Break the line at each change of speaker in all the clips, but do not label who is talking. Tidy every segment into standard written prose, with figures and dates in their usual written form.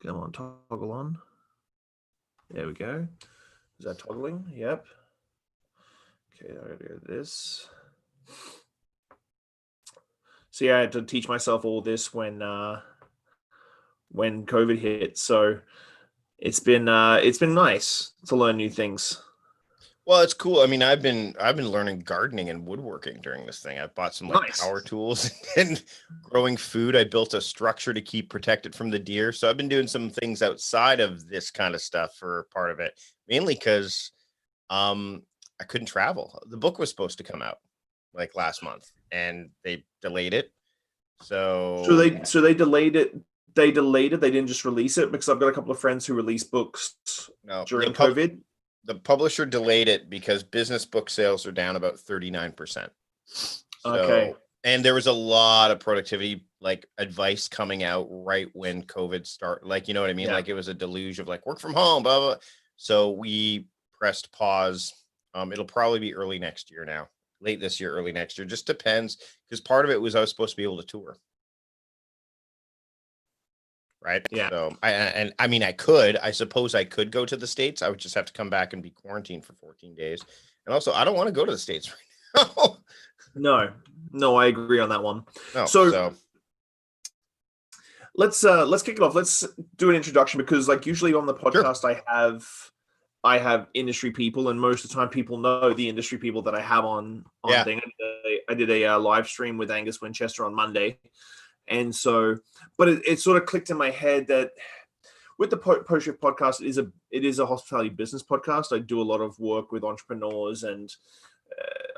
Come on, toggle on. There we go. Is that toggling? Yep. Okay, I gotta do this. See, I had to teach myself all this when COVID hit. So it's been nice to learn new things.
Well, it's cool. I mean, I've been learning gardening and woodworking during this thing. I've bought some like
Nice.
power tools and growing food. I built a structure to keep protected from the deer. So I've been doing some things outside of this kind of stuff for part of it, mainly because I couldn't travel. The book was supposed to come out like last month and they delayed it.
So
So
they delayed it. They delayed it. They didn't just release it, because I've got a couple of friends who released books
no,
during COVID.
the publisher delayed it because business book sales are down about 39%.
Okay.
So, and there was a lot of productivity like advice coming out right when COVID started. Like, you know what I mean?
Yeah.
Like it was a deluge of like work from home, blah, blah. So we pressed pause. It'll probably be early next year now, late this year, early next year. Just depends, because part of it was I was supposed to be able to tour. Right.
Yeah.
So I mean, I suppose I could go to the States. I would just have to come back and be quarantined for 14 days. And also, I don't want to go to the States right now.
No, I agree on that one.
No.
So let's kick it off. Let's do an introduction, because like usually on the podcast,
Sure.
I have industry people, and most of the time people know the industry people that I have on
Yeah.
thing. I did a live stream with Angus Winchester on Monday. And so, but it sort of clicked in my head that with the Post Shift podcast, it is a hospitality business podcast. I do a lot of work with entrepreneurs and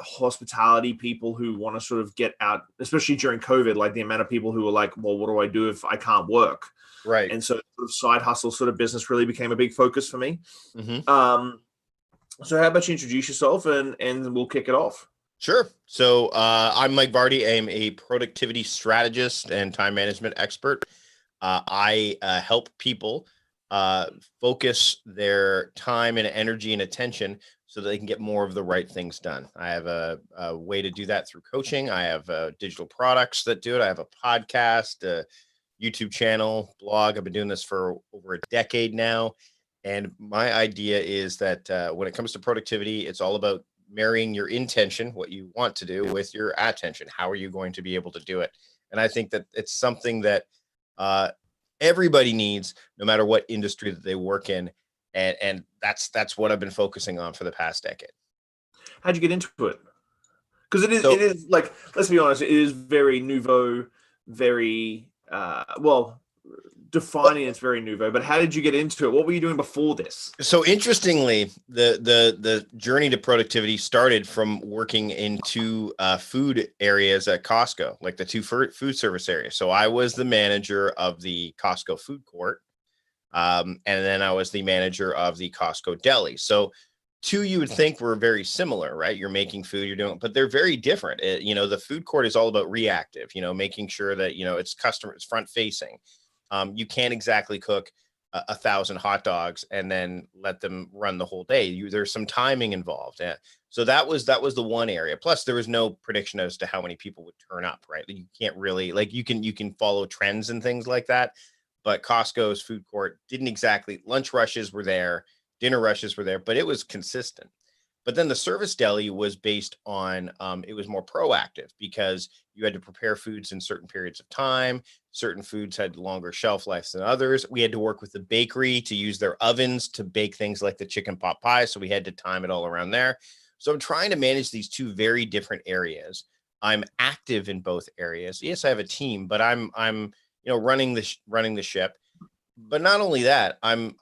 hospitality people who want to sort of get out, especially during COVID, like the amount of people who are like, well, what do I do if I can't work?
Right.
And so sort of side hustle sort of business really became a big focus for me.
Mm-hmm.
So how about you introduce yourself and we'll kick it off.
Sure. So I'm Mike Vardy. I am a productivity strategist and time management expert. I help people focus their time and energy and attention so that they can get more of the right things done. I have a way to do that through coaching. I have digital products that do it. I have a podcast, a YouTube channel, blog. I've been doing this for over a decade now. And my idea is that when it comes to productivity, it's all about marrying your intention, what you want to do, with your attention. How are you going to be able to do it? And I think that it's something that everybody needs, no matter what industry that they work in. And that's what I've been focusing on for the past decade.
How'd you get into it? Because it is like, let's be honest, it is very nouveau, very defining. It's very nouveau. But how did you get into it? What were you doing before this?
So interestingly, the journey to productivity started from working in two food areas at Costco, like the two food service areas. So I was the manager of the Costco food court, and then I was the manager of the Costco deli. So two you would think were very similar, right? You're making food, you're doing, but they're very different. The food court is all about reactive, making sure that, it's it's front facing. You can't exactly cook 1,000 hot dogs and then let them run the whole day. There's some timing involved. So that was the one area. Plus there was no prediction as to how many people would turn up, right? You can't really, like, you can follow trends and things like that. But Costco's food court didn't exactly, lunch rushes were there, dinner rushes were there, but it was consistent. But then the service deli was based on, it was more proactive because you had to prepare foods in certain periods of time. Certain foods had longer shelf lives than others. We had to work with the bakery to use their ovens to bake things like the chicken pot pie. So we had to time it all around there. So I'm trying to manage these two very different areas. I'm active in both areas. Yes, I have a team, but I'm running the ship. But not only that, I'm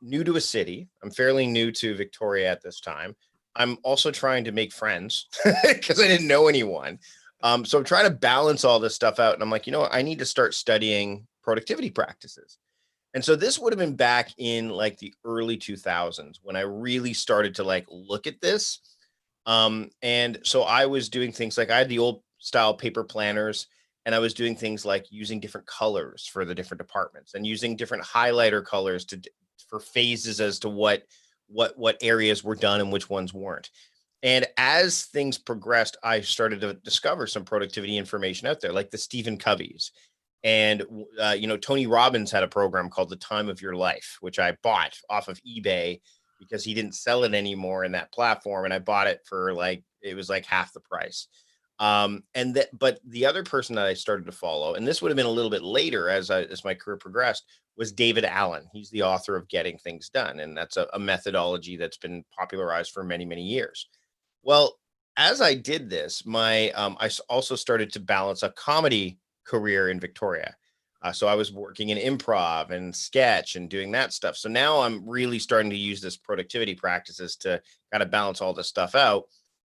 new to a city. I'm fairly new to Victoria at this time. I'm also trying to make friends because I didn't know anyone. So I'm trying to balance all this stuff out. And I'm like, I need to start studying productivity practices. And so this would have been back in like the early 2000s when I really started to like look at this. And so I was doing things like I had the old style paper planners, and I was doing things like using different colors for the different departments and using different highlighter colors for phases as to what areas were done and which ones weren't. And as things progressed, I started to discover some productivity information out there, like the Stephen Coveys And, Tony Robbins had a program called The Time of Your Life, which I bought off of eBay because he didn't sell it anymore in that platform. And I bought it for it was like half the price. But the other person that I started to follow, and this would have been a little bit later as my career progressed, was David Allen. He's the author of Getting Things Done. And that's a methodology that's been popularized for many, many years. Well, as I did this, I also started to balance a comedy career in Victoria. So I was working in improv and sketch and doing that stuff. So now I'm really starting to use this productivity practices to kind of balance all this stuff out.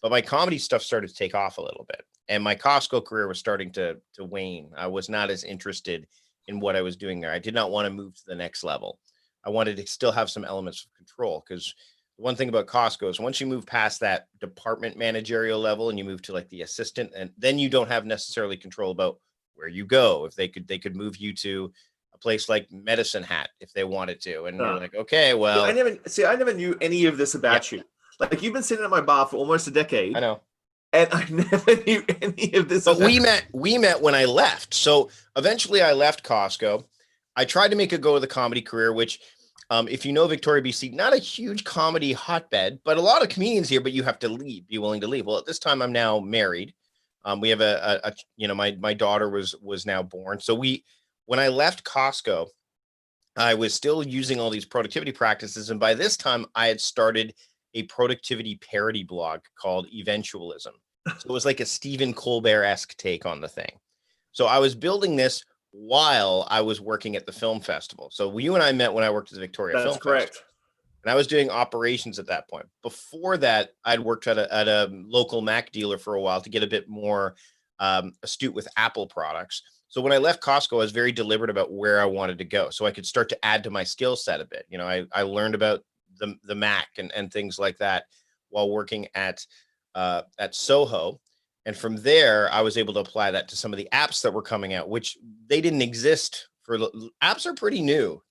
But my comedy stuff started to take off a little bit, and my Costco career was starting to wane. I was not as interested in what I was doing there. I did not want to move to the next level. I wanted to still have some elements of control, because the one thing about Costco is once you move past that department managerial level and you move to like the assistant, and then you don't have necessarily control about where you go. If they could move you to a place like Medicine Hat if they wanted to, and you're like, okay, well,
I never knew any of this about you. Like, you've been sitting at my bar for almost a decade.
I know.
And I never knew any of this.
But we met when I left. So eventually I left Costco. I tried to make a go of the comedy career, which, if you know Victoria, BC, not a huge comedy hotbed, but a lot of comedians here, but you have to be willing to leave. Well, at this time I'm now married. We have my daughter was now born. So when I left Costco, I was still using all these productivity practices. And by this time I had started a productivity parody blog called Eventualism. So it was like a Stephen Colbert-esque take on the thing. So I was building this while I was working at the film festival. So you and I met when I worked at the Victoria Film Festival. And I was doing operations at that point. Before that, I'd worked at a local Mac dealer for a while to get a bit more astute with Apple products. So when I left Costco, I was very deliberate about where I wanted to go, so I could start to add to my skill set a bit. I learned about the Mac and things like that while working at Soho. And from there, I was able to apply that to some of the apps that were coming out, which they didn't exist. Apps are pretty new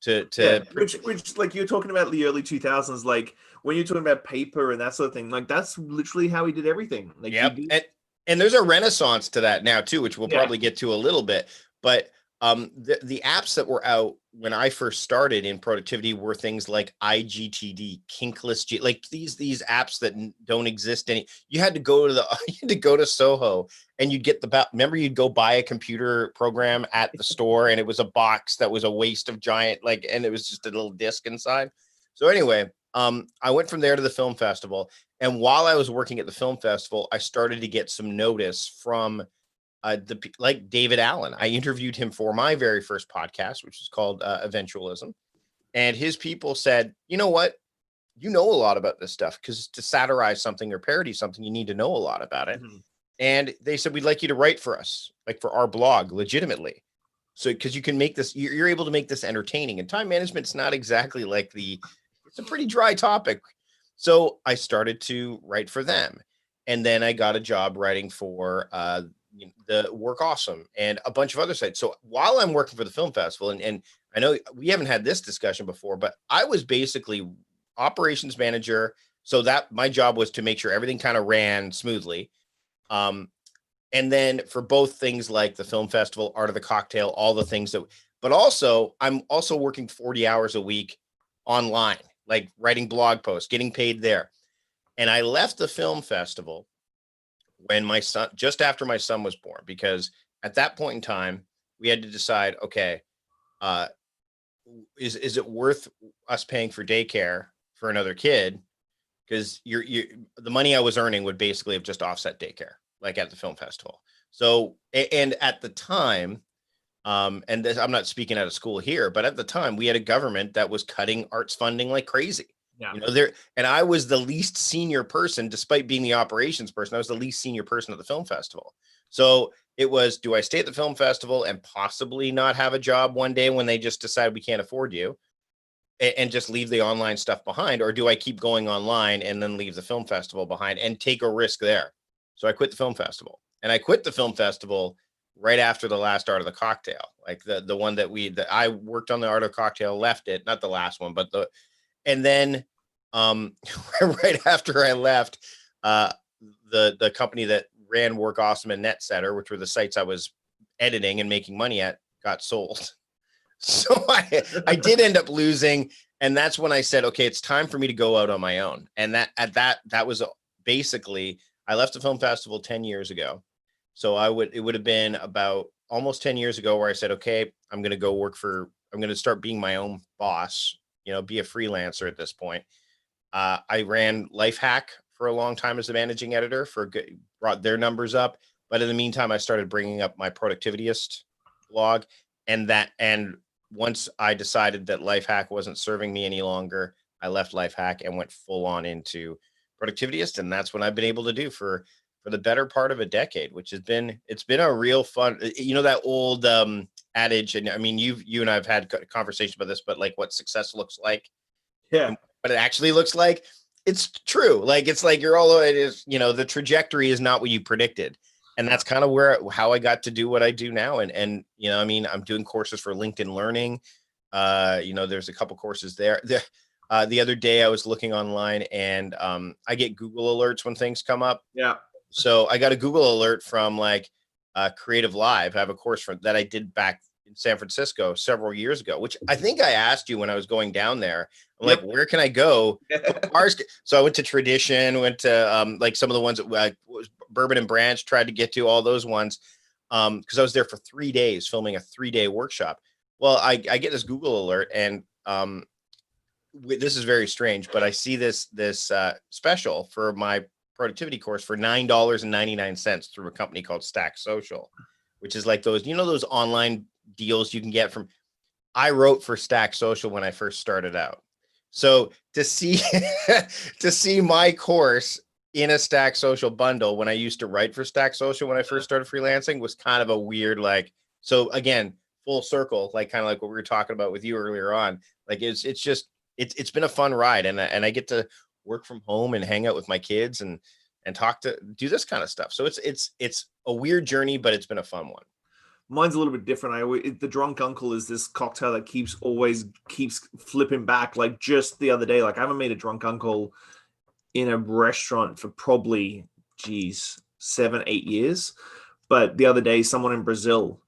which like you're talking about the early 2000s, like when you're talking about paper and that sort of thing, like that's literally how he did everything. Like,
and there's a renaissance to that now too, which we'll probably get to a little bit. But the apps that were out when I first started in productivity were things like IGTD, Kinkless, like these apps that don't exist any. You had to go to Soho, and you'd get remember you'd go buy a computer program at the store, and it was a box that was a waste of giant, and it was just a little disc inside. So anyway, I went from there to the film festival, and while I was working at the film festival, I started to get some notice from like David Allen. I interviewed him for my very first podcast, which is called Eventualism. And his people said, you know what? You know a lot about this stuff, because to satirize something or parody something, you need to know a lot about it. Mm-hmm. And they said, we'd like you to write for us, like for our blog, legitimately. So, because you can make this, you're able to make this entertaining. And time management's not exactly it's a pretty dry topic. So I started to write for them. And then I got a job writing for the Work Awesome and a bunch of other sites. So while I'm working for the film festival, and I know we haven't had this discussion before, but I was basically operations manager. So that my job was to make sure everything kind of ran smoothly. And then for both things like the film festival, Art of the Cocktail, all the things but also I'm also working 40 hours a week online, like writing blog posts, getting paid there. And I left the film festival when just after my son was born, because at that point in time, we had to decide, okay, is it worth us paying for daycare for another kid? Because the money I was earning would basically have just offset daycare, like at the film festival. So, and at the time, and this, I'm not speaking out of school here, but at the time we had a government that was cutting arts funding like crazy. Yeah. And I was the least senior person, despite being the operations person. I was the least senior person at the film festival. So it was, do I stay at the film festival and possibly not have a job one day when they just decide we can't afford you and just leave the online stuff behind? Or do I keep going online and then leave the film festival behind and take a risk there? So I quit the film festival, and I quit the film festival right after the last Art of the Cocktail, like the one that I worked on. The Art of the Cocktail, left it, not the last one, but and then right after I left, the company that ran Work Awesome and Net Setter, which were the sites I was editing and making money at, got sold. So I did end up losing. And that's when I said, okay, it's time for me to go out on my own. And that was basically, I left the film festival 10 years ago. So it would have been about almost 10 years ago where I said, okay, I'm going to start being my own boss, be a freelancer at this point. I ran Lifehack for a long time as the managing editor brought their numbers up. But in the meantime, I started bringing up my Productivityist blog, and once I decided that Lifehack wasn't serving me any longer, I left Lifehack and went full on into Productivityist. And that's what I've been able to do for the better part of a decade, which it's been a real fun, that old adage. And I mean, you and I've had a conversation about this, but like what success looks like.
Yeah.
What it actually looks like. It's true. Like, it's like the trajectory is not what you predicted. And that's kind of how I got to do what I do now. And I'm doing courses for LinkedIn Learning. There's a couple courses there. The other day I was looking online, and I get Google alerts when things come up.
Yeah.
So I got a Google alert from Creative Live. I have a course that I did back in San Francisco several years ago, which I think I asked you when I was going down there. I'm like, where can I go? So I went to Tradition, went to some of the ones that Bourbon and Branch, tried to get to all those ones because I was there for 3 days filming a 3-day workshop. Well, I get this Google alert, and this is very strange, but I see this special for my productivity course for $9.99 through a company called Stack Social, which is like those online deals you can get from. I wrote for Stack Social when I first started out. So to see my course in a Stack Social bundle when I used to write for Stack Social when I first started freelancing was kind of a weird, so again, full circle, kind of like what we were talking about with you earlier on. It's been a fun ride, and I get to work from home and hang out with my kids and do this kind of stuff. So it's a weird journey, but it's been a fun one.
Mine's a little bit different. The drunk uncle is this cocktail that always keeps flipping back. Like just the other day, I haven't made a drunk uncle in a restaurant for probably 7-8 years. But the other day, someone in Brazil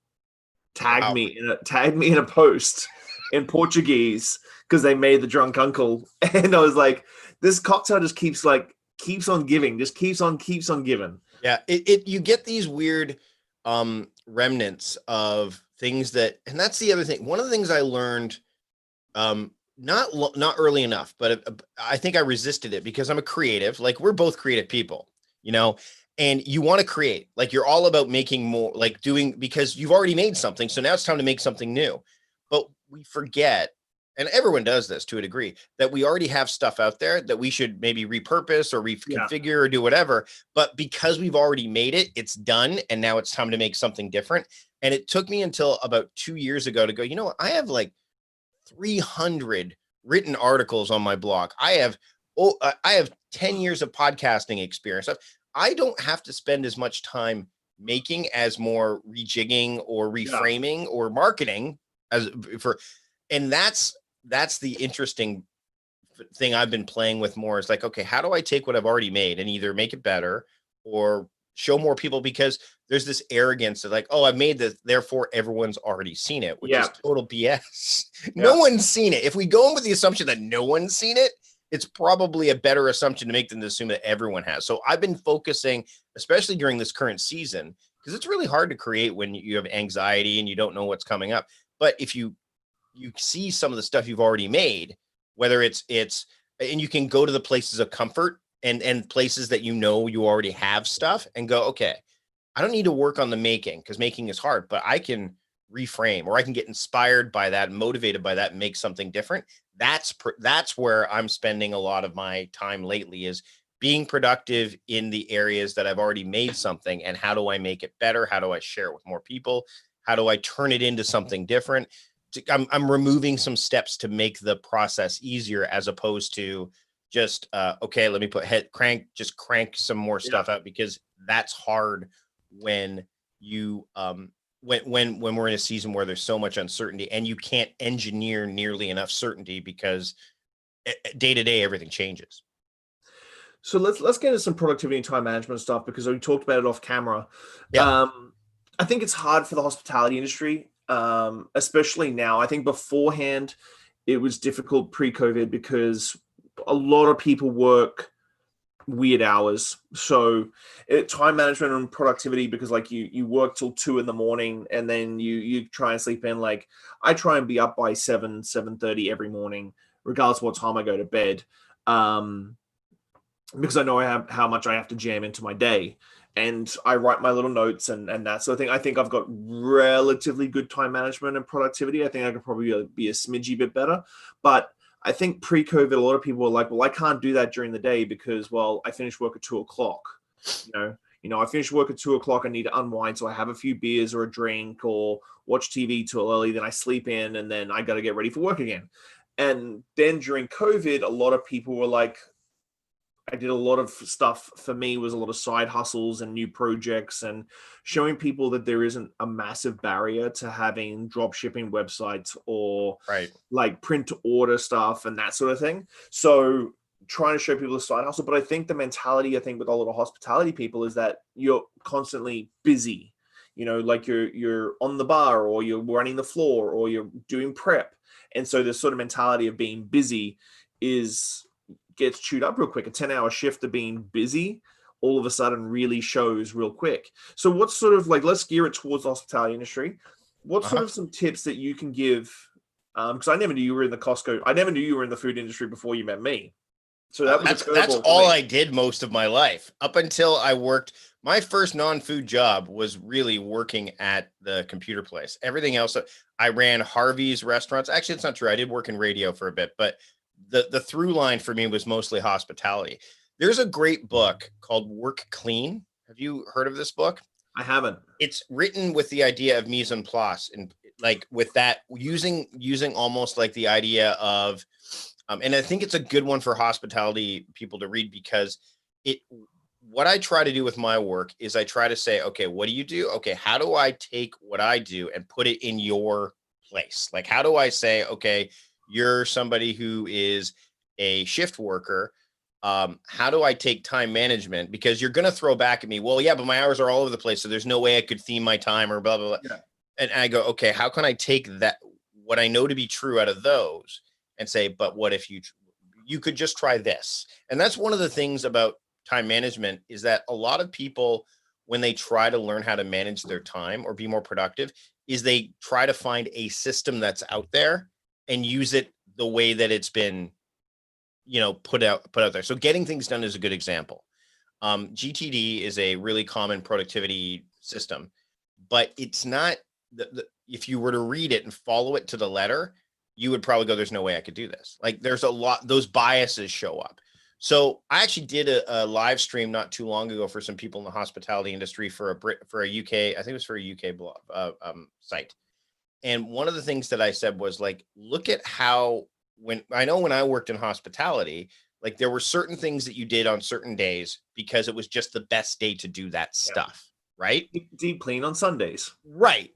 tagged me in a post in Portuguese because they made the drunk uncle, and I was like, this cocktail just keeps on giving, just keeps on giving.
Yeah, you get these weird remnants of things and that's the other thing. One of the things I learned, not early enough, but I think I resisted it because I'm a creative. We're both creative people, and you want to create. You're all about making more, doing, because you've already made something, so now it's time to make something new. But we forget, and everyone does this to a degree, that we already have stuff out there that we should maybe repurpose or reconfigure or do whatever. But because we've already made it, it's done. And now it's time to make something different. And it took me until about 2 years ago to go, what? I have 300 written articles on my blog. I have 10 years of podcasting experience. I don't have to spend as much time making as more rejigging or reframing or marketing and that's the interesting thing I've been playing with more is okay, how do I take what I've already made and either make it better or show more people? Because there's this arrogance of I've made this, therefore everyone's already seen it, which is total BS. No one's seen it. If we go in with the assumption that no one's seen it, it's probably a better assumption to make than to assume that everyone has. So I've been focusing, especially during this current season, because it's really hard to create when you have anxiety and you don't know what's coming up. But if you see some of the stuff you've already made, whether it's and you can go to the places of comfort and places that you already have stuff and go, okay, I don't need to work on the making because making is hard, but I can reframe or I can get inspired by that, motivated by that, and make something different. That's where I'm spending a lot of my time lately, is being productive in the areas that I've already made something. And how do I make it better? How do I share it with more people? How do I turn it into something different? I'm removing some steps to make the process easier, as opposed to just, okay, let me crank some more stuff out, because that's hard when you, when we're in a season where there's so much uncertainty and you can't engineer nearly enough certainty because day to day, everything changes.
So let's get into some productivity and time management stuff, because we talked about it off camera.
Yeah.
I think it's hard for the hospitality industry. especially now. I think beforehand it was difficult pre-COVID because a lot of people work weird hours. So time management and productivity, because like you work till 2 a.m. and then you try and sleep in. Like I try and be up by 7:30 every morning, regardless of what time I go to bed. Because I know I have how much I have to jam into my day. And I write my little notes and that sort of thing. I think I've got relatively good time management and productivity. I think I could probably be a smidgy bit better. But I think pre-COVID, a lot of people were like, well, I can't do that during the day because, well, I finish work at 2 o'clock. I finish work at 2 o'clock. I need to unwind. So I have a few beers or a drink or watch TV till early. Then I sleep in and then I got to get ready for work again. And then during COVID, a lot of people were like, I did a lot of stuff. For me was a lot of side hustles and new projects and showing people that there isn't a massive barrier to having drop shipping websites or like print to order stuff and that sort of thing. So trying to show people the side hustle. But I think the mentality, with a lot of hospitality people is that you're constantly busy, like you're on the bar or you're running the floor or you're doing prep. And so this sort of mentality of being busy gets chewed up real quick. A 10-hour shift of being busy all of a sudden really shows real quick. So what sort of let's gear it towards the hospitality industry. What sort of some tips that you can give? Because I never knew you were in the Costco. I never knew you were in the food industry before you met me. So
that's all I did most of my life up until I worked. My first non-food job was really working at the computer place. Everything else, I ran Harvey's restaurants. Actually, it's not true. I did work in radio for a bit, but the through line for me was mostly hospitality. There's a great book called Work Clean. Have you heard of this book?
I haven't.
It's written with the idea of mise en place and like with that using almost like the idea of, and I think it's a good one for hospitality people to read because what I try to do with my work is I try to say, okay, what do you do? Okay, how do I take what I do and put it in your place? Like, how do I say, okay, you're somebody who is a shift worker. How do I take time management? Because you're going to throw back at me, well, yeah, but my hours are all over the place. So there's no way I could theme my time or blah, blah, blah. Yeah. And I go, okay, how can I take that, what I know to be true out of those and say, but what if you could just try this? And that's one of the things about time management is that a lot of people, when they try to learn how to manage their time or be more productive, is they try to find a system that's out there and use it the way that it's been, put out there. So getting things done is a good example. GTD is a really common productivity system, but it's not if you were to read it and follow it to the letter, you would probably go, there's no way I could do this. Like there's a lot, those biases show up. So I actually did a live stream not too long ago for some people in the hospitality industry for a UK, I think it was for a UK blog, site. And one of the things that I said was like, look at how when I worked in hospitality, like there were certain things that you did on certain days because it was just the best day to do that stuff. Right.
Deep clean on Sundays.
Right.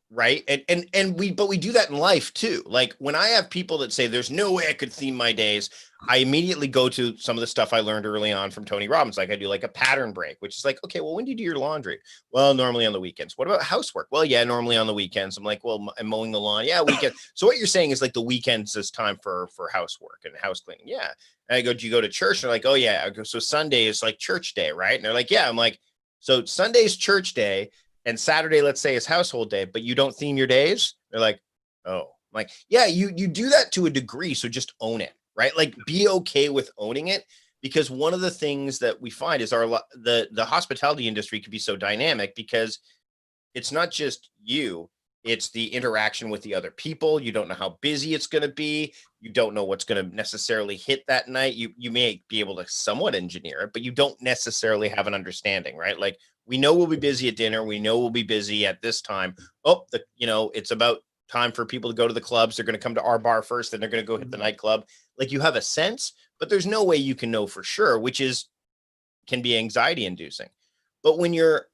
And we do that in life too. Like when I have people that say there's no way I could theme my days, I immediately go to some of the stuff I learned early on from Tony Robbins. Like I do like a pattern break, which is like, okay, well, when do you do your laundry? Well, normally on the weekends. What about housework? Well, yeah, normally on the weekends. I'm like, well, I'm mowing the lawn. Yeah, weekend. So what you're saying is like the weekends is time for housework and house cleaning. Yeah. And I go, do you go to church? And they're like, oh yeah. I go, so Sunday is like church day, right? And they're like, yeah. I'm like, so Sunday's church day and Saturday, let's say, is household day, but you don't theme your days. They're like, oh, I'm like, yeah, you do that to a degree. So just own it, right? Like be okay with owning it, because one of the things that we find is the hospitality industry can be so dynamic because it's not just you, it's the interaction with the other people. You don't know how busy it's going to be. You don't know what's going to necessarily hit that night. You may be able to somewhat engineer it, but you don't necessarily have an understanding, right? Like we know we'll be busy at dinner. We know we'll be busy at this time. Oh, it's about time for people to go to the clubs. They're going to come to our bar first, then they're going to go hit the nightclub. Like you have a sense, but there's no way you can know for sure, which can be anxiety inducing. But when you're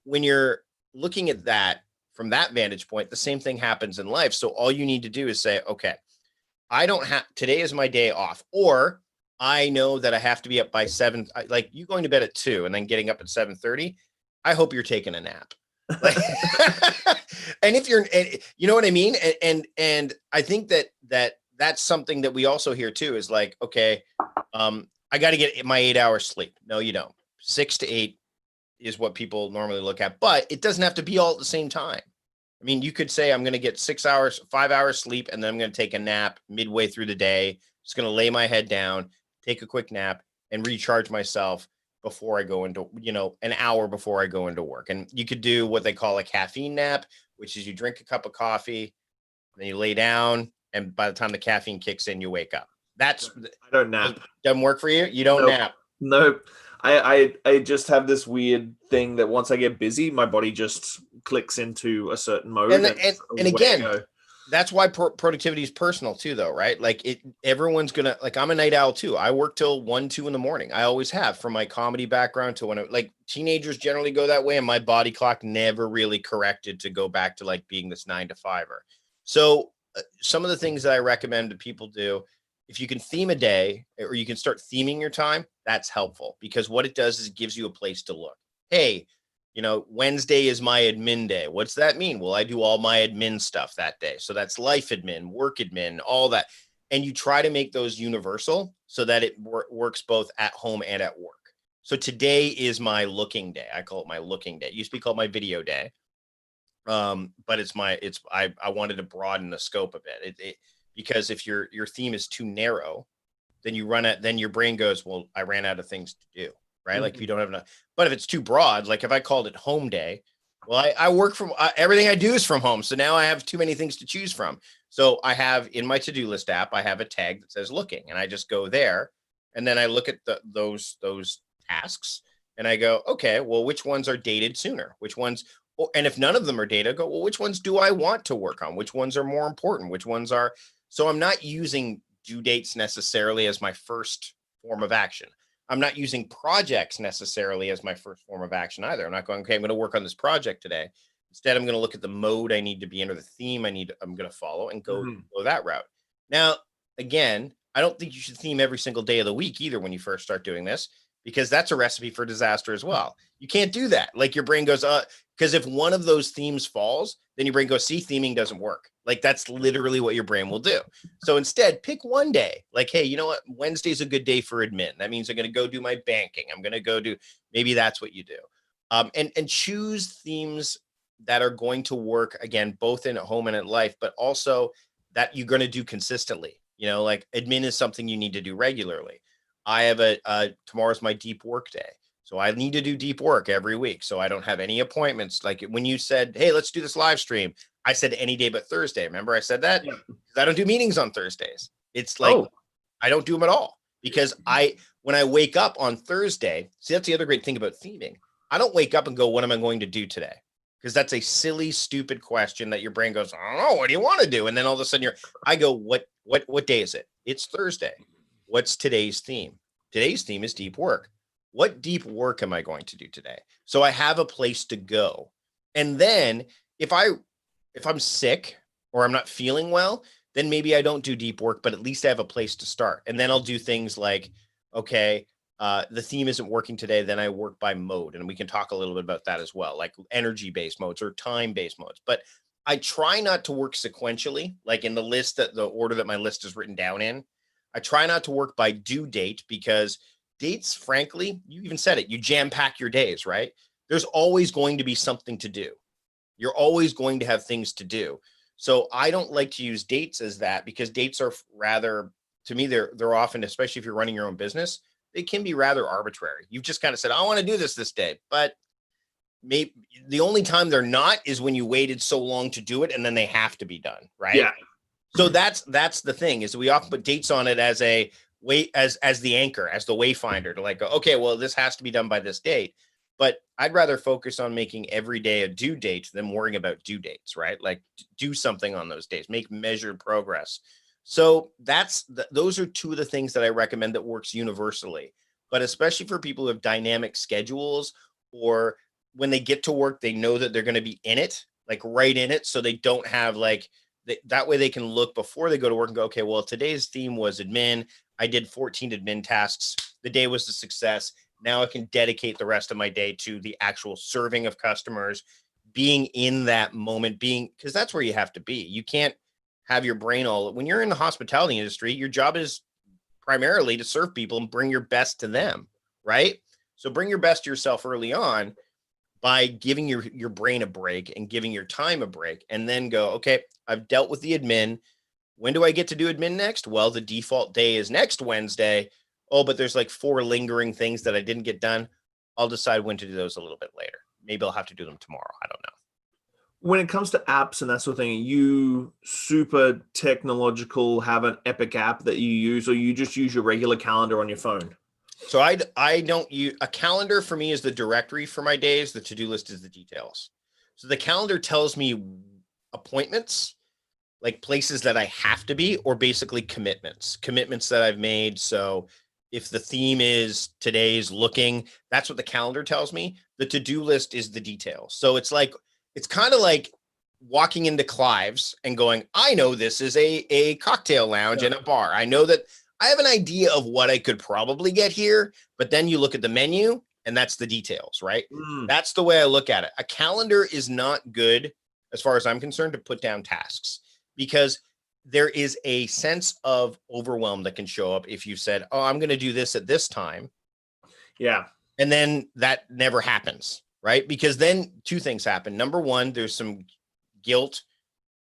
looking at that from that vantage point, the same thing happens in life. So all you need to do is say, okay, today is my day off, or I know that I have to be up by 7, like you going to bed at 2 and then getting up at 7:30. I hope you're taking a nap. Like, and if you're, and you know what I mean? And I think that's something that we also hear too, is like, okay, I got to get my 8 hours sleep. No, you don't. 6 to 8 is what people normally look at, but it doesn't have to be all at the same time. I mean, you could say I'm going to get 6 hours, 5 hours sleep, and then I'm going to take a nap midway through the day. Just going to lay my head down, take a quick nap, and recharge myself before I go into, an hour before I go into work. And you could do what they call a caffeine nap, which is you drink a cup of coffee, then you lay down, and by the time the caffeine kicks in, you wake up. That's
I don't nap.
Doesn't work for you? You don't nap?
Nope. I just have this weird thing that once I get busy, my body just clicks into a certain mode.
And again, that's why productivity is personal too, though, right? Like everyone's gonna, like, I'm a night owl too. I work till 1, 2 in the morning. I always have, from my comedy background to when teenagers generally go that way, and my body clock never really corrected to go back to like being this 9 to 5er. So some of the things that I recommend that people do, if you can theme a day, or you can start theming your time, that's helpful, because what it does is it gives you a place to look. Hey, Wednesday is my admin day. What's that mean? Well, I do all my admin stuff that day. So that's life admin, work admin, all that. And you try to make those universal so that it works both at home and at work. So today is my looking day. I call it my looking day. It used to be called my video day. But I wanted to broaden the scope of it. Because if your theme is too narrow, then your brain goes, well, I ran out of things to do. Right? Like if you don't have enough, but if it's too broad, like if I called it home day, well, I work from everything I do is from home. So now I have too many things to choose from. So I have in my to-do list app, I have a tag that says looking, and I just go there, and then I look at those tasks, and I go, okay, well, which ones are dated sooner? Which ones, and if none of them are dated, go, well, which ones do I want to work on? Which ones are more important? Which ones are, so I'm not using due dates necessarily as my first form of action. I'm not using projects necessarily as my first form of action either. I'm not going, okay, I'm going to work on this project today. Instead, I'm going to look at the mode I need to be in, or the theme I'm going to follow, and go that route. Now, again, I don't think you should theme every single day of the week either when you first start doing this, because that's a recipe for disaster as well. You can't do that. Like your brain goes, because if one of those themes falls, then your brain goes, see, theming doesn't work. Like that's literally what your brain will do. So instead, pick one day. Like, hey, you know what? Wednesday's a good day for admin. That means I'm going to go do my banking. I'm going to go do, maybe that's what you do. And choose themes that are going to work, again, both in at home and at life, but also that you're going to do consistently. Like admin is something you need to do regularly. I have tomorrow's my deep work day. So I need to do deep work every week. So I don't have any appointments. Like when you said, hey, let's do this live stream, I said any day but Thursday. Remember I said that? Yeah. I don't do meetings on Thursdays. It's like, I don't do them at all, because when I wake up on Thursday, see, that's the other great thing about theming. I don't wake up and go, what am I going to do today? Because that's a silly, stupid question that your brain goes, I don't know, what do you want to do? And then all of a sudden I go, what day is it? It's Thursday. What's today's theme? Today's theme is deep work. What deep work am I going to do today? So I have a place to go. And then if I'm sick or I'm not feeling well, then maybe I don't do deep work, but at least I have a place to start. And then I'll do things like, okay, the theme isn't working today, then I work by mode. And we can talk a little bit about that as well, like energy-based modes or time-based modes. But I try not to work sequentially, like in the order that my list is written down in. I try not to work by due date, because dates, frankly, you even said it, you jam pack your days, right? There's always going to be something to do. You're always going to have things to do. So I don't like to use dates as that, because dates are rather, to me, they're often, especially if you're running your own business, they can be rather arbitrary. You've just kind of said, I want to do this day, but maybe the only time they're not is when you waited so long to do it, and then they have to be done, right? Yeah. So that's the thing, is we often put dates on it as a way, as the anchor, as the wayfinder, to like go, okay, well, this has to be done by this date. But I'd rather focus on making every day a due date than worrying about due dates, right? Like do something on those days, make measured progress. So those are two of the things that I recommend that works universally, but especially for people who have dynamic schedules, or when they get to work, they know that they're going to be in it, like right in it. So they don't have that way they can look before they go to work and go, okay, well, today's theme was admin. I did 14 admin tasks. The day was a success. Now I can dedicate the rest of my day to the actual serving of customers, being in that moment, because that's where you have to be. You can't have your brain all, when you're in the hospitality industry, your job is primarily to serve people and bring your best to them, right? So bring your best to yourself early on by giving your brain a break and giving your time a break, and then go, okay, I've dealt with the admin. When do I get to do admin next? Well, the default day is next Wednesday. Oh, but there's like 4 lingering things that I didn't get done. I'll decide when to do those a little bit later. Maybe I'll have to do them tomorrow. I don't know.
When it comes to apps and that sort of thing, are you super technological, have an epic app that you use, or you just use your regular calendar on your phone?
So I don't use a calendar. For me is the directory for my days. The to-do list is the details. So the calendar tells me appointments, like places that I have to be, or basically commitments that I've made. So if the theme is today's looking, that's what the calendar tells me. The to-do list is the details. So it's kind of like walking into Clive's and going, I know this is a cocktail lounge and a bar. I know that I have an idea of what I could probably get here, but then you look at the menu and that's the details, right? That's the way I look at it. A calendar is not good, as far as I'm concerned, to put down tasks, because there is a sense of overwhelm that can show up if you said, oh, I'm going to do this at this time.
Yeah.
And then that never happens, right? Because then 2 things happen. Number 1, there's some guilt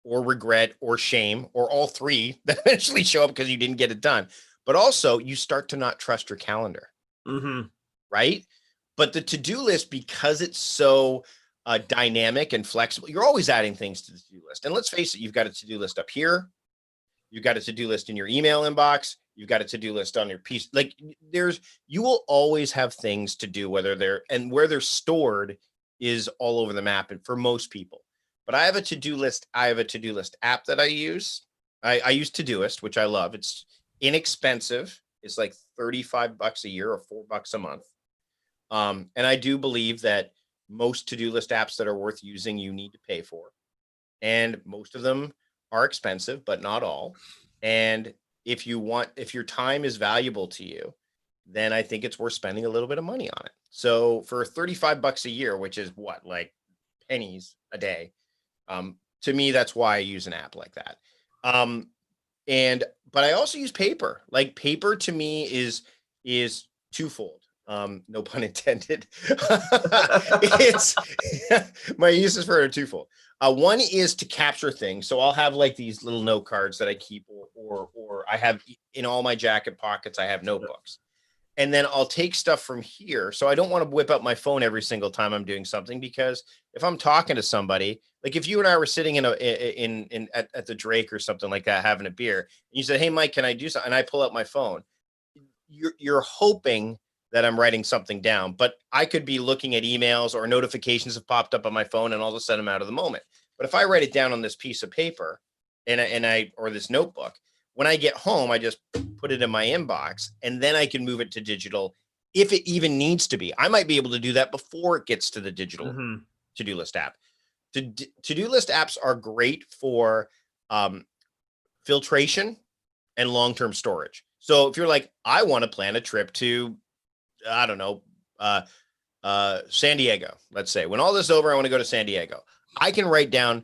or regret or shame, or all 3 that eventually show up because you didn't get it done. But also you start to not trust your calendar, right? But the to-do list, because it's so dynamic and flexible, you're always adding things to the to-do list. And let's face it, you've got a to-do list up here. You've got a to-do list in your email inbox. You've got a to-do list on your piece. Like you will always have things to do, where they're stored is all over the map. And for most people, but I have a to-do list. I have a to-do list app that I use. I use Todoist, which I love. It's inexpensive. It's like $35 a year or $4 a month. And I do believe that most to-do list apps that are worth using, you need to pay for. And most of them are expensive, but not all. And if your time is valuable to you, then I think it's worth spending a little bit of money on it. So for $35 a year, which is what, like pennies a day, to me, that's why I use an app like that. But I also use paper. Like paper to me is twofold. No pun intended. It's my uses for it are twofold. One is to capture things. So I'll have like these little note cards that I keep, or I have in all my jacket pockets, I have notebooks. And then I'll take stuff from here. So I don't want to whip up my phone every single time I'm doing something, because if I'm talking to somebody, like if you and I were sitting at the Drake or something like that, having a beer, and you said, hey, Mike, can I do something? And I pull out my phone. You're hoping that I'm writing something down, but I could be looking at emails or notifications have popped up on my phone, and all of a sudden I'm out of the moment. But if I write it down on this piece of paper or this notebook, when I get home, I just put it in my inbox, and then I can move it to digital if it even needs to be. I might be able to do that before it gets to the digital to-do list app. To-do list apps are great for filtration and long-term storage. So if you're like, I want to plan a trip to, I don't know, San Diego, let's say, when all this is over, I want to go to San Diego. I can write down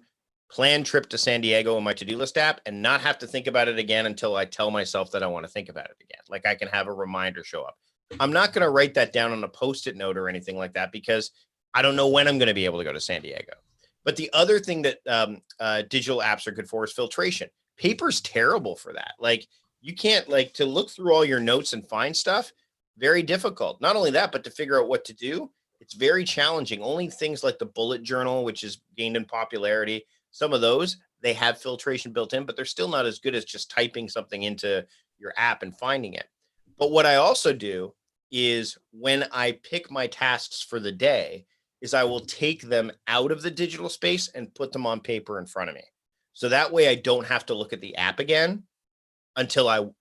planned trip to San Diego in my to-do list app and not have to think about it again until I tell myself that I want to think about it again. Like I can have a reminder show up. I'm not going to write that down on a Post-it note or anything like that, because I don't know when I'm going to be able to go to San Diego. But the other thing that digital apps are good for is filtration. Paper's terrible for that. Like you can't, like, to look through all your notes and find stuff, very difficult. Not only that, but to figure out what to do, it's very challenging. Only things like the bullet journal, which has gained in popularity, some of those, they have filtration built in, but they're still not as good as just typing something into your app and finding it. But what I also do is when I pick my tasks for the day is I will take them out of the digital space and put them on paper in front of me. So that way I don't have to look at the app again until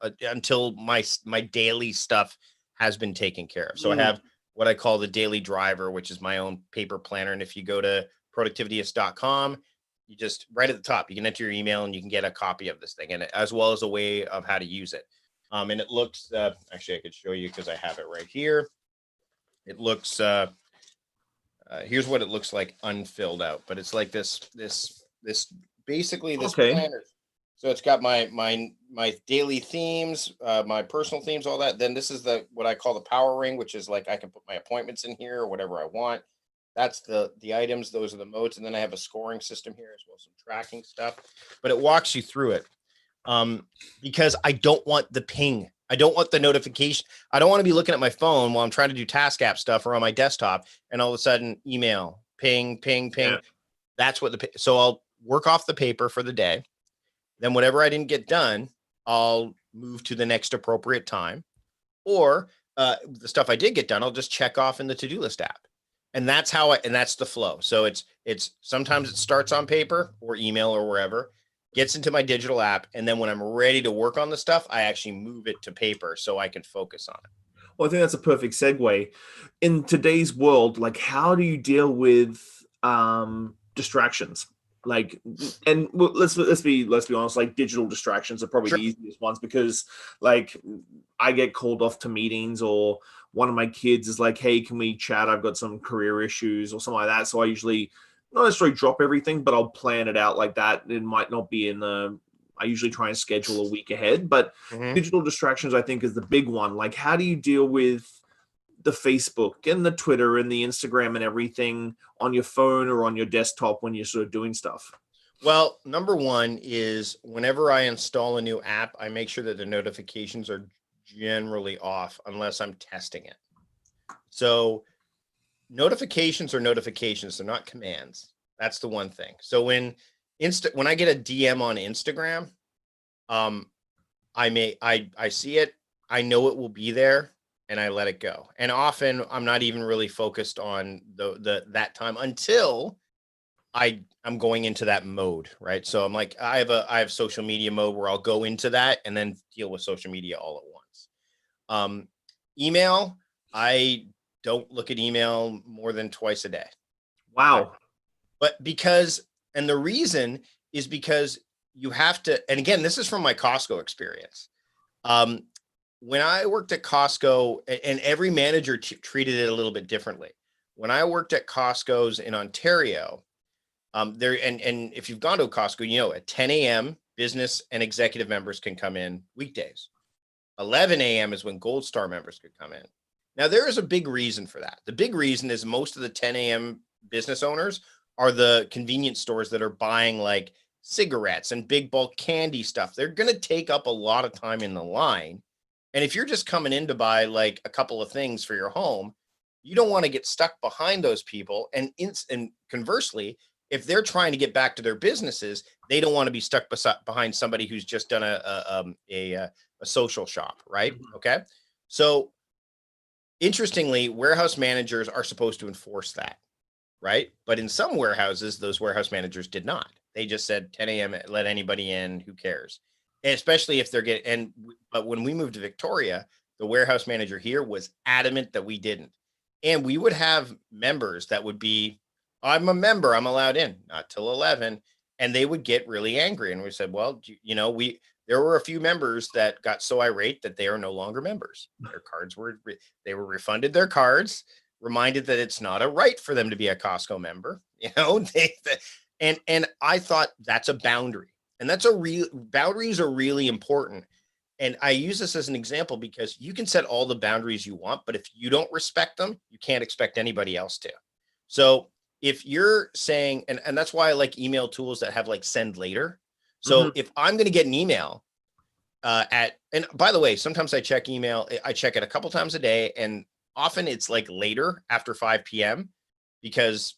my daily stuff has been taken care of. So I have what I call the daily driver, which is my own paper planner. And if you go to productivityist.com, you just right at the top, you can enter your email and you can get a copy of this thing, and as well as a way of how to use it. And it looks, actually I could show you because I have it right here. It looks, Here's what it looks like unfilled out, but it's like this basically this
Okay.
planner. So it's got my daily themes, my personal themes, all that. Then this is what I call the power ring, which is like I can put my appointments in here or whatever I want. That's the items. Those are the modes, and then I have a scoring system here as well, some tracking stuff. But it walks you through it, because I don't want the ping. I don't want the notification. I don't want to be looking at my phone while I'm trying to do task app stuff or on my desktop, and all of a sudden email, ping, ping, ping.
Yeah.
That's what so I'll work off the paper for the day. Then whatever I didn't get done, I'll move to the next appropriate time. Or the stuff I did get done, I'll just check off in the to-do list app. And that's and that's the flow. So it's sometimes it starts on paper or email or wherever, gets into my digital app. And then when I'm ready to work on the stuff, I actually move it to paper so I can focus on it.
Well, I think that's a perfect segue. In today's world, like, how do you deal with distractions? Like, and let's be honest, like, digital distractions are probably
Sure.
the easiest ones, because like I get called off to meetings, or one of my kids is like, hey, can we chat? I've got some career issues or something like that. So I usually not necessarily drop everything, but I'll plan it out like that. It might not be I usually try and schedule a week ahead, but digital distractions, I think, is the big one. Like, how do you deal with the Facebook and the Twitter and the Instagram and everything on your phone or on your desktop when you're sort of doing stuff?
Well, number one is whenever I install a new app, I make sure that the notifications are generally off unless I'm testing it. So notifications are notifications. They're not commands. That's the one thing. So when I get a DM on Instagram, I see it, I know it will be there, and I let it go. And often I'm not even really focused on that time until I'm going into that mode, right? So I'm like, I have social media mode where I'll go into that and then deal with social media all at once. Email, I don't look at email more than twice a day.
Wow.
But and the reason is because you have to, and again, this is from my Costco experience. When I worked at Costco, and every manager treated it a little bit differently. When I worked at Costco's in Ontario, and if you've gone to a Costco, you know, at 10 a.m., business and executive members can come in weekdays. 11 a.m. is when Gold Star members could come in. Now, there is a big reason for that. The big reason is most of the 10 a.m. business owners are the convenience stores that are buying like cigarettes and big bulk candy stuff. They're going to take up a lot of time in the line. And if you're just coming in to buy like a couple of things for your home, you don't want to get stuck behind those people. And conversely, if they're trying to get back to their businesses, they don't want to be stuck behind somebody who's just done a social shop, right?
Mm-hmm.
Okay. So interestingly, warehouse managers are supposed to enforce that, right? But in some warehouses, those warehouse managers did not. They just said 10 a.m., let anybody in, who cares? And especially if they're but when we moved to Victoria, the warehouse manager here was adamant that we didn't. And we would have members that would be, I'm a member, I'm allowed in, not till 11. And they would get really angry. And we said, well, there were a few members that got so irate that they are no longer members. Their cards they were refunded their cards, reminded that it's not a right for them to be a Costco member, and I thought that's a boundary. And boundaries are really important. And I use this as an example because you can set all the boundaries you want, but if you don't respect them, you can't expect anybody else to. So if you're saying, and that's why I like email tools that have like send later. So if I'm going to get an email and by the way, sometimes I check email, I check it a couple times a day, and often it's like later after 5 p.m. because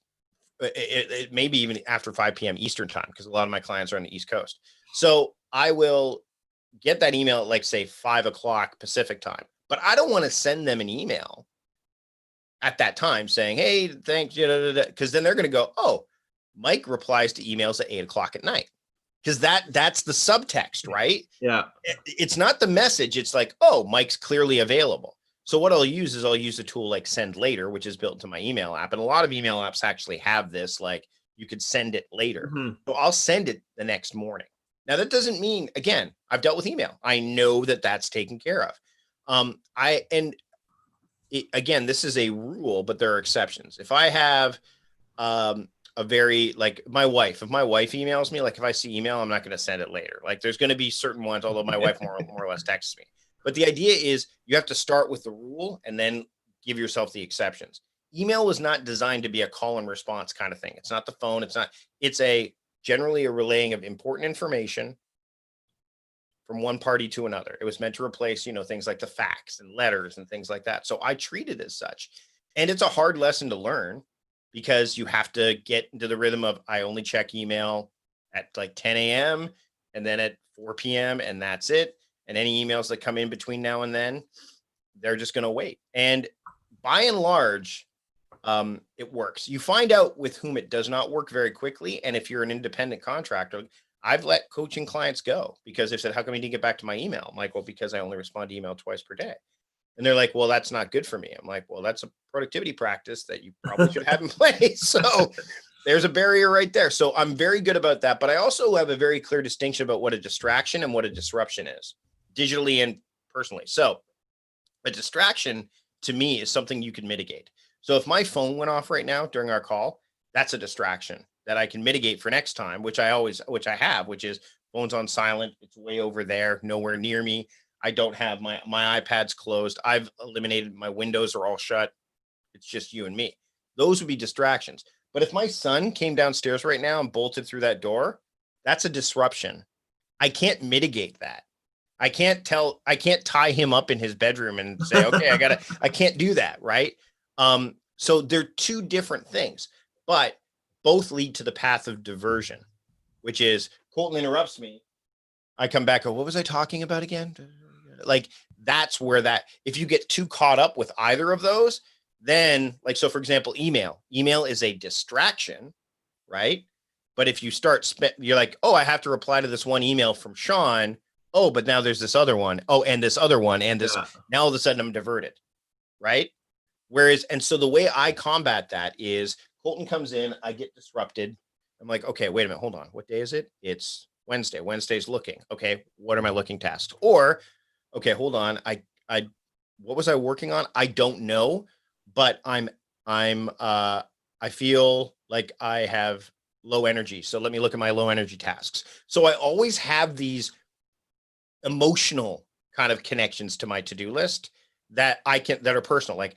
it may be even after 5 p.m. Eastern time, because a lot of my clients are on the East Coast. So I will get that email at like say 5 o'clock Pacific time, but I don't want to send them an email at that time saying, hey, thanks, because then they're going to go, oh, Mike replies to emails at 8 o'clock at night. Because that's the subtext, right?
Yeah.
It's not the message. It's like, oh, Mike's clearly available. So what I'll use a tool like Send Later, which is built into my email app. And a lot of email apps actually have this, like you could send it later. So I'll send it the next morning. Now, that doesn't mean, again, I've dealt with email. I know that that's taken care of. And again, this is a rule, but there are exceptions. If I have a very, like my wife, if my wife emails me, like if I see email, I'm not going to send it later. Like there's going to be certain ones, although my wife more or less texts me. But the idea is you have to start with the rule and then give yourself the exceptions. Email was not designed to be a call and response kind of thing. It's not the phone. It's generally a relaying of important information from one party to another. It was meant to replace, things like the fax and letters and things like that. So I treat it as such. And it's a hard lesson to learn because you have to get into the rhythm of, I only check email at like 10 a.m. and then at 4 p.m. and that's it. And any emails that come in between now and then, they're just going to wait. And by and large, it works. You find out with whom it does not work very quickly. And if you're an independent contractor, I've let coaching clients go because they've said, how come you didn't get back to my email? I'm like, well, because I only respond to email twice per day. And they're like, well, that's not good for me. I'm like, well, that's a productivity practice that you probably should have in place. So there's a barrier right there. So I'm very good about that. But I also have a very clear distinction about what a distraction and what a disruption is, digitally and personally. So a distraction to me is something you can mitigate. So if my phone went off right now during our call, that's a distraction that I can mitigate for next time, which I have, which is phone's on silent. It's way over there, nowhere near me. I don't have my iPad's closed. I've eliminated, my windows are all shut. It's just you and me. Those would be distractions. But if my son came downstairs right now and bolted through that door, that's a disruption. I can't mitigate that. I can't tie him up in his bedroom and say, okay, I can't do that. Right. So they're two different things, but both lead to the path of diversion, which is Colton interrupts me. I come back. What was I talking about again? Like, that's where if you get too caught up with either of those, then so for example, email is a distraction, right? But if you you're like, oh, I have to reply to this one email from Shawn. Oh, but now there's this other one. Oh, and this other one. And this, now all of a sudden I'm diverted. Right. And so the way I combat that is Colton comes in, I get disrupted. I'm like, okay, wait a minute. Hold on. What day is it? It's Wednesday. Wednesday's looking. Okay. What are my looking tasks? Or, okay, hold on. What was I working on? I don't know, but I feel like I have low energy. So let me look at my low energy tasks. So I always have these emotional kind of connections to my to-do list that are personal. Like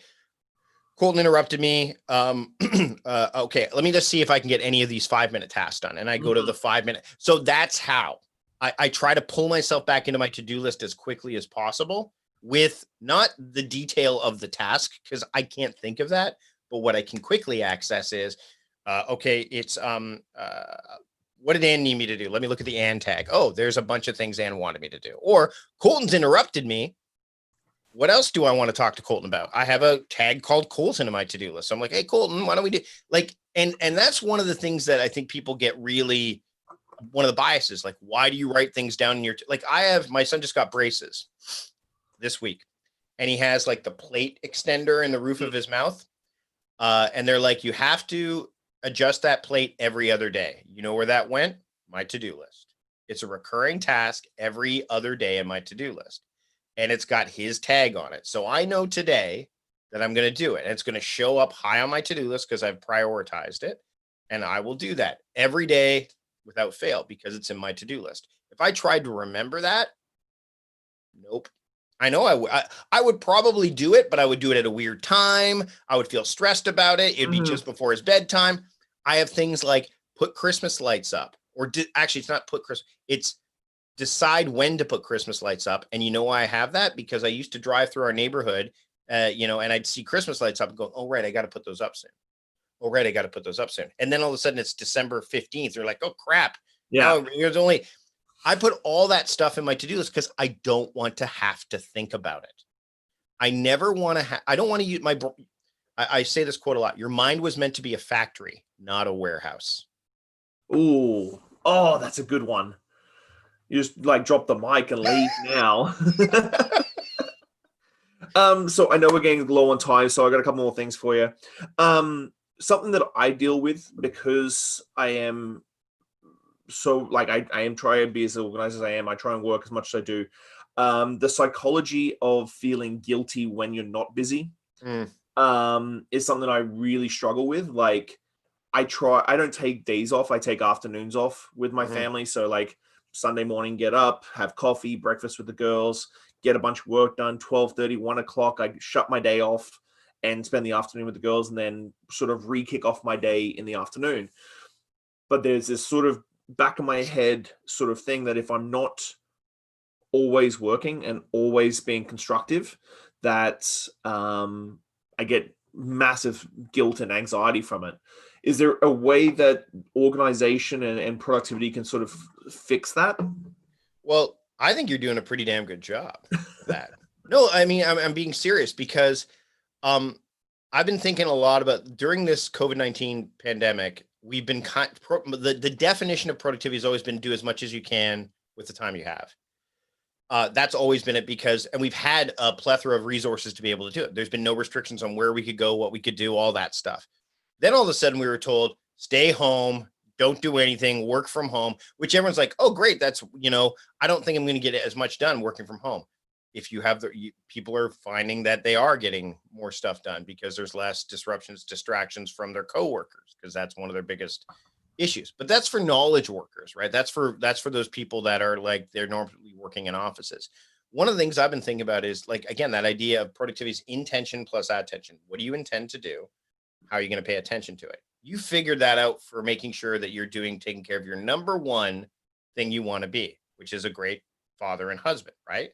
Colton interrupted me. Okay, let me just see if I can get any of these 5-minute tasks done. And I go to the 5-minute. So that's how I try to pull myself back into my to-do list as quickly as possible with not the detail of the task, because I can't think of that. But what I can quickly access is, okay, it's what did Ann need me to do? Let me look at the Ann tag. Oh, there's a bunch of things Ann wanted me to do. Or Colton's interrupted me. What else do I want to talk to Colton about? I have a tag called Colton in my to-do list. So I'm like, hey, Colton, why don't we do and that's one of the things that I think people get really, one of the biases, like, why do you write things down in your, my son just got braces this week and he has like the plate extender in the roof of his mouth. And they're like, you have to adjust that plate every other day. You know where that went? My to-do list. It's a recurring task every other day in my to-do list. And it's got his tag on it. So I know today that I'm going to do it. And it's going to show up high on my to-do list because I've prioritized it. And I will do that every day without fail because it's in my to-do list. If I tried to remember that, nope. I know I would probably do it, but I would do it at a weird time. I would feel stressed about it. It'd be just before his bedtime. I have things like put Christmas lights up, or actually it's not put Christmas. It's decide when to put Christmas lights up. And you know why I have that? Because I used to drive through our neighborhood, and I'd see Christmas lights up and go, oh, right, I got to put those up soon. Oh, right, I got to put those up soon. And then all of a sudden it's December 15th. You're like, oh, crap. Yeah. I put all that stuff in my to-do list because I don't want to have to think about it. I never want to I don't want to use I say this quote a lot. Your mind was meant to be a factory, not a warehouse.
Ooh. Oh, that's a good one. You just drop the mic and leave now. So I know we're getting low on time, so I got a couple more things for you. Something that I deal with because I am so I am trying to be as organized as I am. I try and work as much as I do. The psychology of feeling guilty when you're not busy. is something I really struggle with. Like I don't take days off. I take afternoons off with my family. So like Sunday morning, get up, have coffee, breakfast with the girls, get a bunch of work done, 12:30, 1 o'clock. I shut my day off and spend the afternoon with the girls and then sort of re-kick off my day in the afternoon. But there's this sort of back of my head sort of thing that if I'm not always working and always being constructive, that I get massive guilt and anxiety from it. Is there a way that organization and productivity can sort of fix that?
Well, I think you're doing a pretty damn good job of that. No, I mean, I'm being serious because I've been thinking a lot about during this COVID-19 pandemic, we've been the definition of productivity has always been do as much as you can with the time you have. That's always been it and we've had a plethora of resources to be able to do it. There's been no restrictions on where we could go, what we could do, all that stuff. Then all of a sudden we were told, stay home, don't do anything, work from home, which everyone's like, oh, great. That's, I don't think I'm going to get as much done working from home. If you have people are finding that they are getting more stuff done because there's less distractions from their coworkers, because that's one of their biggest issues. But that's for knowledge workers, right? That's for those people that are like, they're normally working in offices. One of the things I've been thinking about is like, again, that idea of productivity is intention plus attention. What do you intend to do? How are you going to pay attention to it? You figured that out for making sure that you're taking care of your number one thing you want to be, which is a great father and husband, right?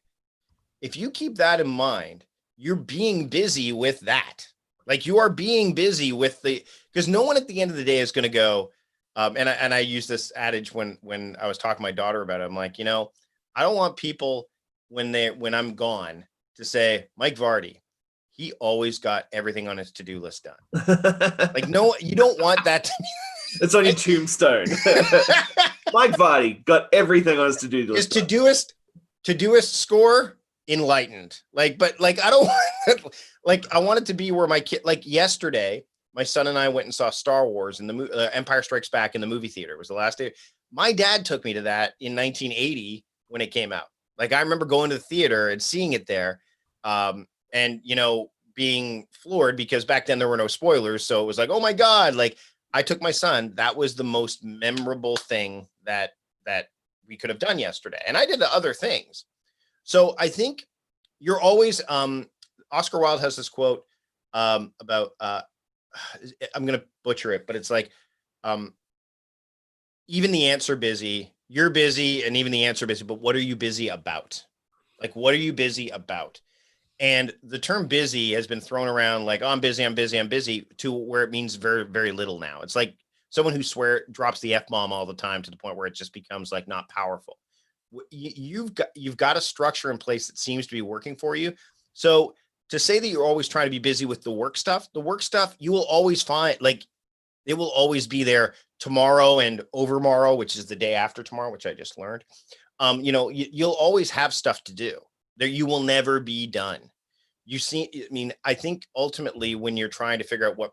If you keep that in mind, you're being busy with that. Like you are being busy with because no one at the end of the day is going to go, and I use this adage when I was talking to my daughter about it. I'm like, I don't want people when I'm gone to say, Mike Vardy, he always got everything on his to-do list done. Like, no, you don't want that.
It's on your tombstone. Mike Vardy got everything on his to-do list.
His to-doist score enlightened. But I don't want I want it to be where my kid, like yesterday, my son and I went and saw Star Wars in the Empire Strikes Back in the movie theater. It was the last day. My dad took me to that in 1980 when it came out. Like I remember going to the theater and seeing it there. And, being floored because back then there were no spoilers. So it was like, oh my God, like I took my son. That was the most memorable thing that we could have done yesterday. And I did the other things. So I think you're always, Oscar Wilde has this quote about, I'm going to butcher it, but it's like, even the ants are busy, you're busy, and even the ants are busy, but what are you busy about? Like, what are you busy about? And the term busy has been thrown around like, oh, I'm busy to where it means very, very little now. It's like someone who drops the F-bomb all the time to the point where it just becomes like not powerful. You've got a structure in place that seems to be working for you. So to say that you're always trying to be busy with the work stuff, you will always find like it will always be there tomorrow and overmorrow, which is the day after tomorrow, which I just learned. You'll always have stuff to do. There, you will never be done. I think ultimately when you're trying to figure out what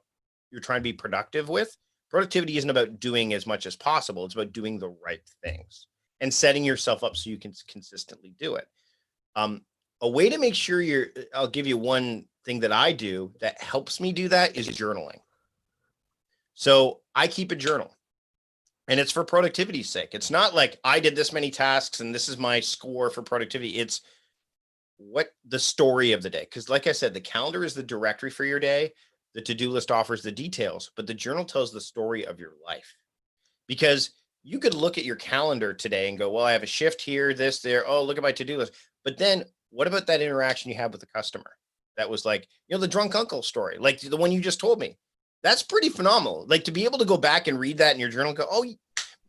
you're trying to be productive with, productivity isn't about doing as much as possible. It's about doing the right things and setting yourself up so you can consistently do it. A way to make sure I'll give you one thing that I do that helps me do that is journaling. So I keep a journal. And it's for productivity's sake. It's not like I did this many tasks and this is my score for productivity. It's what the story of the day. Because like I said, the calendar is the directory for your day. The to-do list offers the details, but the journal tells the story of your life. Because you could look at your calendar today and go, well, I have a shift here, this, there. Oh, look at my to-do list. But then what about that interaction you had with the customer? That was like, the drunk uncle story, like the one you just told me. That's pretty phenomenal. Like to be able to go back and read that in your journal and go, oh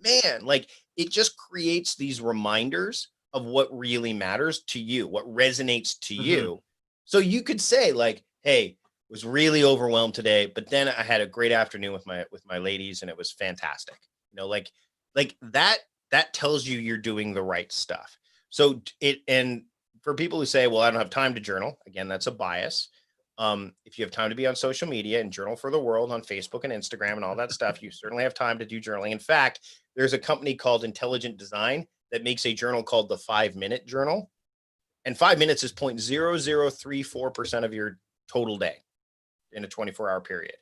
man, like it just creates these reminders of what really matters to you, what resonates to you. So you could say like, hey, was really overwhelmed today, but then I had a great afternoon with my ladies and it was fantastic. Like that tells you you're doing the right stuff. So and for people who say, well, I don't have time to journal, again, that's a bias. If you have time to be on social media and journal for the world on Facebook and Instagram and all that stuff, you certainly have time to do journaling. In fact, there's a company called Intelligent Design that makes a journal called the 5-minute journal. And 5 minutes is 0.0034% of your total day. in a 24-hour period.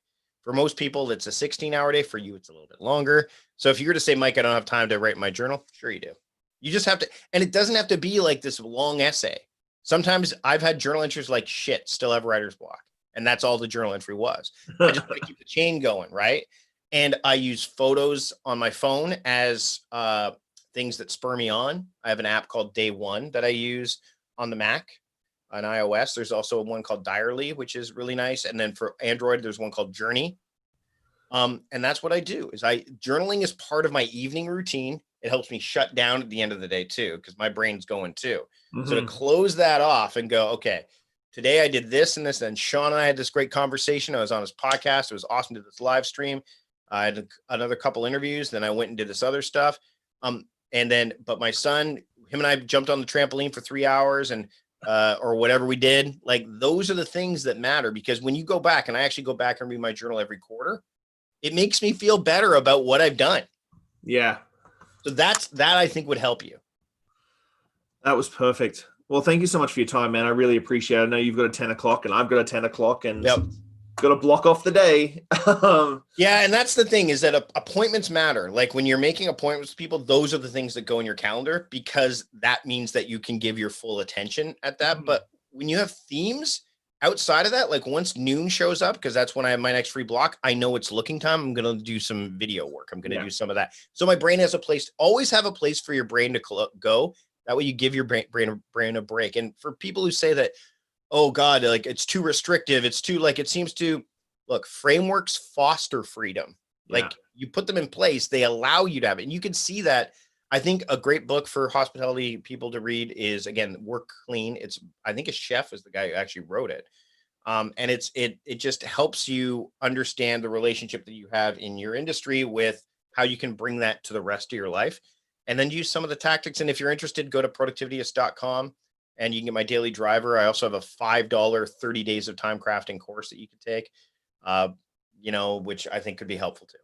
For most people, it's a 16-hour day. For you, it's a little bit longer. So if you were to say, Mike, I don't have time to write my journal, sure you do. You just have to, and it doesn't have to be like this long essay. Sometimes I've had journal entries like shit, still have writer's block. And that's all the journal entry was. I just want to keep the chain going, right? And I use photos on my phone as things that spur me on. I have an app called Day One that I use on the Mac. On iOS, there's also one called Diarly, which is really nice. And then for Android, there's one called Journey. And that's what I do is journaling is part of my evening routine. It helps me shut down at the end of the day too, because my brain's going too. Mm-hmm. So to close that off and go, okay, today I did this and this, and Shawn and I had this great conversation. I was on his podcast. It was awesome to do this live stream. I had another couple interviews. Then I went and did this other stuff. But my son, him and I jumped on the trampoline for 3 hours and or whatever we did. Like those are the things that matter, because when you go back, and I actually go back and read my journal every quarter, it makes me feel better about what I've done.
Yeah.
So that I think would help you.
That was perfect. Well, thank you so much for your time, man. I really appreciate it. I know you've got a 10 o'clock and I've got a 10 o'clock and got to block off the day.
Yeah. And that's the thing, is that appointments matter. Like when you're making appointments with people, those are the things that go in your calendar, because that means that you can give your full attention at that. Mm-hmm. But when you have themes outside of that, like once noon shows up, because that's when I have my next free block, I know it's looking time. I'm going to do some video work. I'm going to do some of that. So my brain has a place. Always have a place for your brain to go. That way you give your brain a break. And for people who say that, oh God, like it's too restrictive, it's too like, it seems to look, frameworks foster freedom. Like you put them in place, they allow you to have it. And you can see that. I think a great book for hospitality people to read is, again, Work Clean. I think a chef is the guy who actually wrote it. And it just helps you understand the relationship that you have in your industry with how you can bring that to the rest of your life, and then use some of the tactics. And if you're interested, go to productivityist.com and you can get my daily driver. I also have a $5 30 days of time crafting course that you can take, which I think could be helpful too.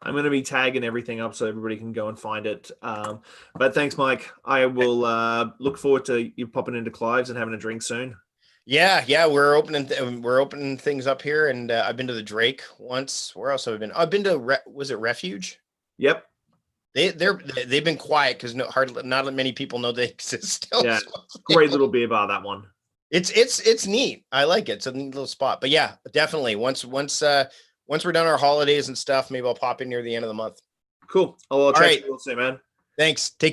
I'm going to be tagging everything up so everybody can go and find it. But thanks, Mike. I will look forward to you popping into Clive's and having a drink soon.
Yeah. We're opening things up here, and I've been to the Drake once. Where else have I been? I've been to was it Refuge?
Yep.
They've been quiet because not many people know they exist still.
Yeah, great little beer bar, that one.
It's neat. I like it. It's a neat little spot. But yeah, definitely. Once we're done our holidays and stuff, maybe I'll pop in near the end of the month.
Cool. I'll chat to you soon, man.
Thanks. Take